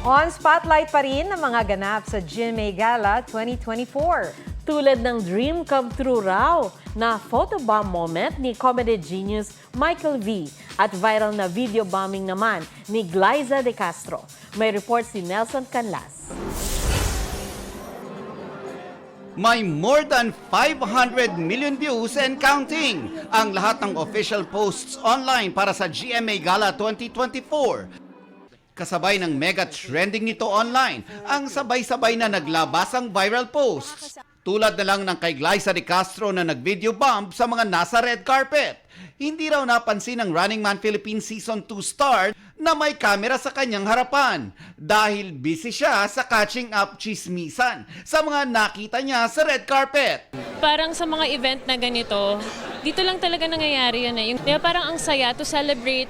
On spotlight pa rin ang mga ganap sa GMA Gala 2024. Tulad ng dream come true raw na photobomb moment ni comedy genius Michael V. At viral na video bombing naman ni Glyza De Castro. May report si Nelson Canlas. May more than 500 million views and counting ang lahat ng official posts online para sa GMA Gala 2024. Kasabay ng mega trending nito online, ang sabay-sabay na naglabasang viral posts. Tulad na lang ng kay Glyza De Castro na nag-video bomb sa mga nasa red carpet. Hindi raw napansin ng Running Man Philippines Season 2 star na may camera sa kanyang harapan dahil busy siya sa catching up chismisan sa mga nakita niya sa red carpet. Parang sa mga event na ganito, dito lang talaga nangyayari yun eh. Di ba parang ang saya to celebrate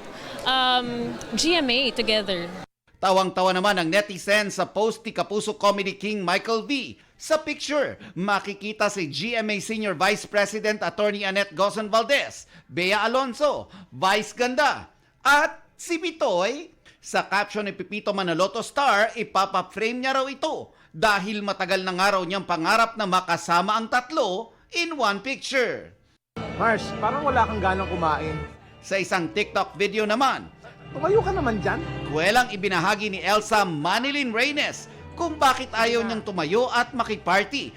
GMA together. Tawang-tawa naman ang netizens sa post ni Kapuso Comedy King Michael V. Sa picture, makikita si GMA Senior Vice President Attorney Annette Gozon Valdez, Bea Alonso, Vice Ganda, at si Bitoy. Sa caption ni Pipito Manaloto Star, ipapa-frame niya raw ito dahil matagal na nga raw niyang pangarap na makasama ang tatlo in one picture. Mars, parang wala kang ganang kumain. Sa isang TikTok video naman, Tumayo ka naman dyan. kuwelang ibinahagi ni Elsa Manilin Reynes kung bakit ayaw niyang tumayo at makiparty.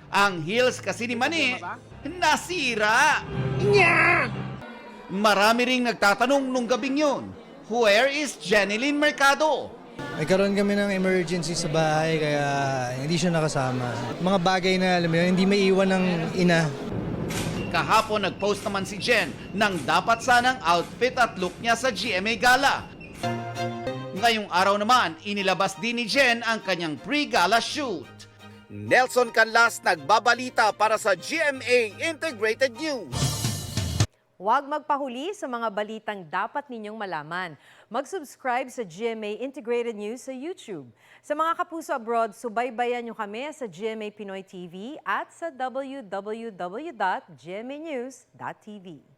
Ang heels kasi ni Mani, nasira! Marami ring nagtatanong nung gabing yun, where is Jeneline Mercado? Nagkaroon kami ng emergency sa bahay kaya hindi siya nakasama. Mga bagay na alam mo yun, hindi maiwan ng ina. Kahapon nag-post naman si Jen ng dapat sanang outfit at look niya sa GMA Gala. Ngayong araw naman, inilabas din ni Jen ang kanyang pre-gala shoot. Nelson Canlas nagbabalita para sa GMA Integrated News. Huwag magpahuli sa mga balitang dapat ninyong malaman. Mag-subscribe sa GMA Integrated News sa YouTube. Sa mga kapuso abroad, subaybayan nyo kami sa GMA Pinoy TV at sa www.gmanews.tv.